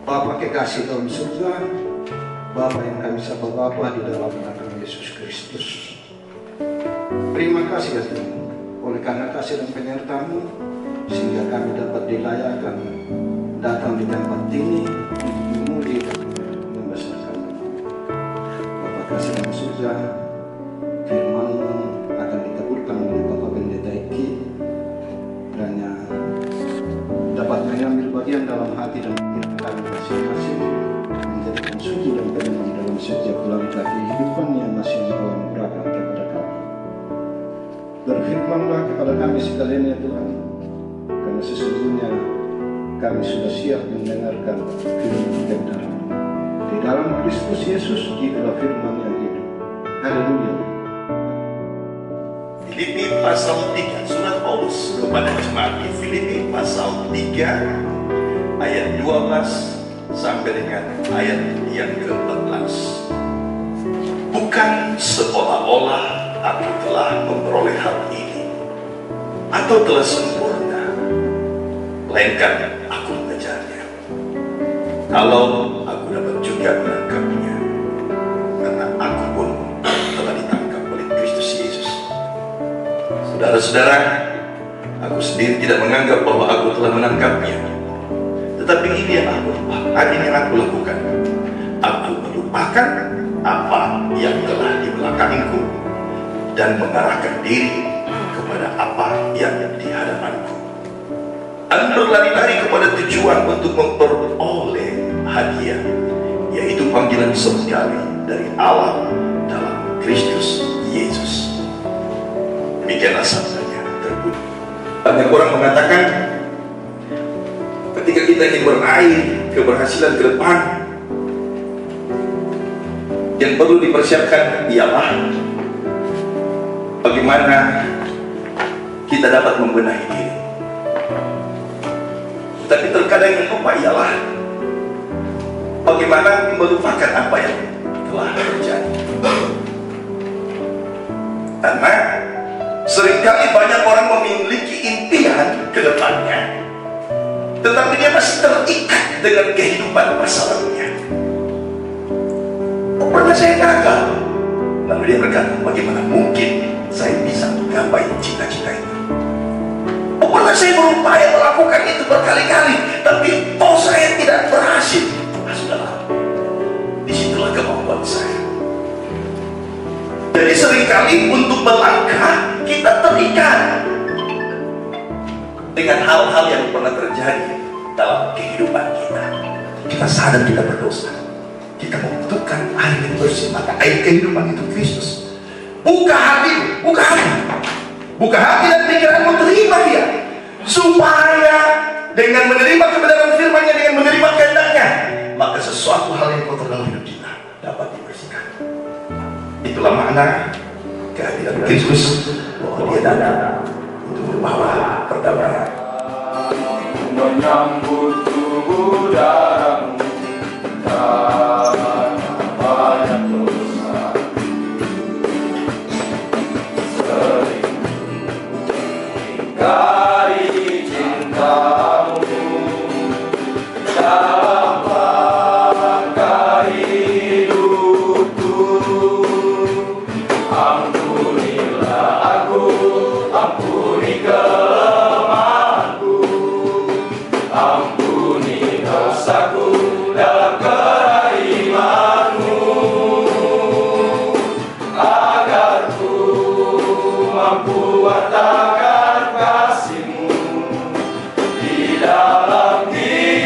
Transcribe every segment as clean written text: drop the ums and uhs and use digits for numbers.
Bapa kekasih dalam surga, Bapa yang kami sapa Bapa di dalam nama Yesus Kristus. Terima kasih ya Tuhan, oleh karena kasih dan penyertaan-Mu, sehingga kami dapat dilayakan datang di tempat ini untuk memuji dan membesarkan Nama. Bapa kasih dalam surga, firman-Mu akan dikabulkan oleh Bapak Pendeta Eki, kiranya dapat mengambil bagian dalam hati dan pikiran kami masing-masing, menjadikan suci dan penyemang dalam setiap langkah kehidupan yang masih Engkau anugerahkan kepada kami. Berfirmanlah kepada kami sekalian ya Tuhan, karena sesungguhnya kami sudah siap mendengarkan firman kebenaran. Di dalam Kristus Yesus, itulah firman yang hidup. Haleluya. Filipi pasal 3, surat Paulus kepada jemaat di Filipi pasal 3 ayat 12 sampai dengan ayat yang ke-14. Bukan seolah-olah aku telah memperoleh hal ini atau telah sempurna, melainkan aku mengejarnya. Kalau aku dapat juga menangkapnya, karena aku pun telah ditangkap oleh Kristus Yesus. Saudara-saudara, aku sendiri tidak menganggap bahwa aku telah menangkapnya, tetapi ini yang aku lakukan. Aku melupakan apa yang telah di belakangku dan mengarahkan diri kepada apa yang di hadapanku, dan berlari-lari kepada tujuan untuk memperoleh hadiah, yaitu panggilan surgawi dari Allah dalam Kristus Yesus. Demikianlah sabdanya terbunyi. Banyak orang mengatakan ketika kita ingin meraih keberhasilan ke depan, yang perlu dipersiapkan ialah bagaimana kita dapat membenahi diri. Tapi terkadang yang lupa ialah bagaimana melupakan apa yang telah terjadi. Karena seringkali banyak orang memiliki impian ke depannya, tetapi dia masih terikat dengan kehidupan masa lalunya. Pernah saya gagal, lalu dia berkata, bagaimana mungkin saya bisa menggapai cita-cita itu? Pernah saya berupaya melakukan itu berkali-kali, tapi saya tidak berhasil. Sudahlah, disitulah kemampuan saya. Jadi seringkali untuk melangkah kita terikat dengan hal-hal yang pernah terjadi dalam kehidupan kita. Kita sadar kita berdosa, kita membutuhkan air yang bersih, maka air kehidupan itu Kristus. Buka hati, buka hati, buka hati dan pikiranmu, terima Dia, supaya dengan menerima kebenaran firman-Nya, dengan menerima kehendak-Nya, maka sesuatu hal yang kotor dalam hidup kita dapat dibersihkan. Itulah makna kehadiran Kristus, bahwa Dia datang untuk membawa perdamaian. Menyambut tubuh darahmu, karena banyak dosa sering ingkari cintamu dalam langkah hidupku. Ampunilah aku, ampuni kelemahanku, ampuni dosaku dalam keraimanmu, agar ku mampu wartakan kasih-Mu di dalam hidupku.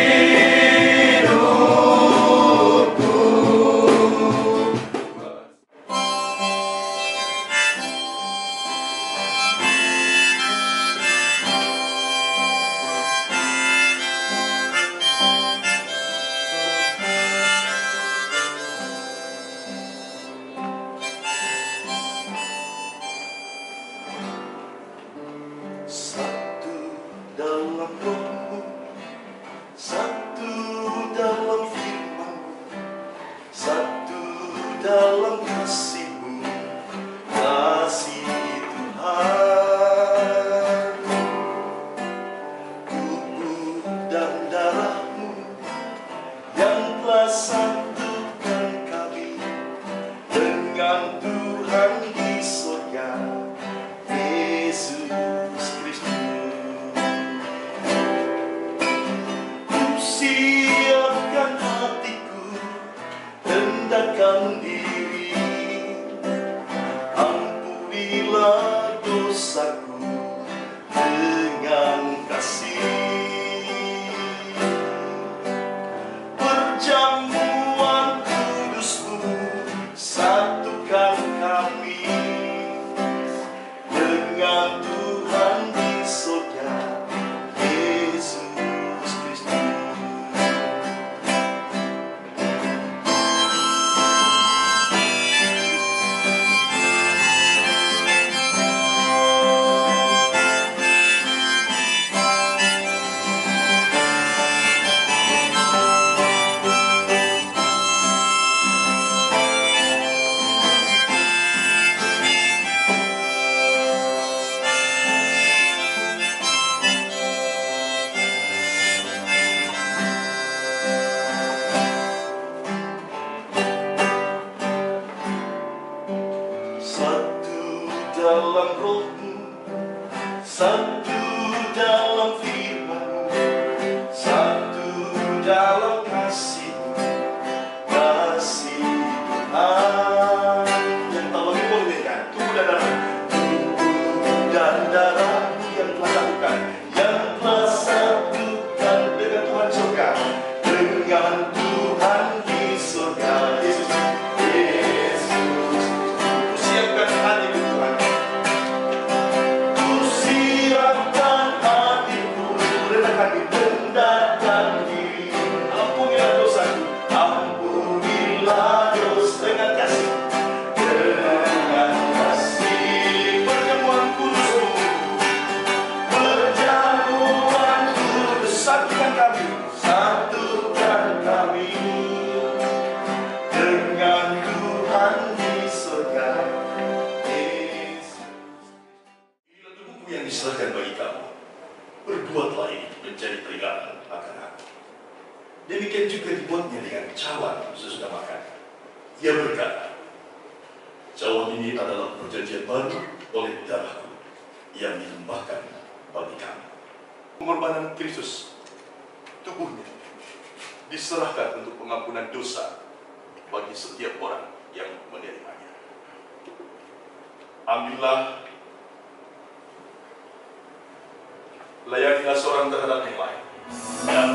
Tuhan di surga, Yesus Kristus. Satu dalam rohmu, satu dalam firman-Mu, satu dalam kasih-Mu, kasih Tuhan. Yang tahu lagi boleh kan? Tubuh dan darah-Mu yang telah lakukan, yang telah satukan dengan Tuhan surga, dengan Tuhan di surga. Yesus, Yesus, siapkan hati Tuhan. Ku siapkan hatiku, rendahkan rendahkan diri. Ampunilah dosaku, ampunilah dosa dengan kasih, dengan kasih. Perjamuan kudus-Mu, perjamuan kudus, satukan kami, satukan kami dengan Tuhan di surga. Inilah tubuhku yang diserahkan bagi kamu. Berbuatlah ini menjadi peringatan akan aku. Demikian juga dibuatnya dengan cawan sesudah makan. Ia berkata, cawan ini adalah perjanjian baru oleh darahku yang ditumpahkan bagi kamu. Pengorbanan Kristus, tubuhnya diserahkan untuk pengampunan dosa bagi setiap orang yang menerimanya. Ambillah, layanilah seorang terhadap yang lain, dan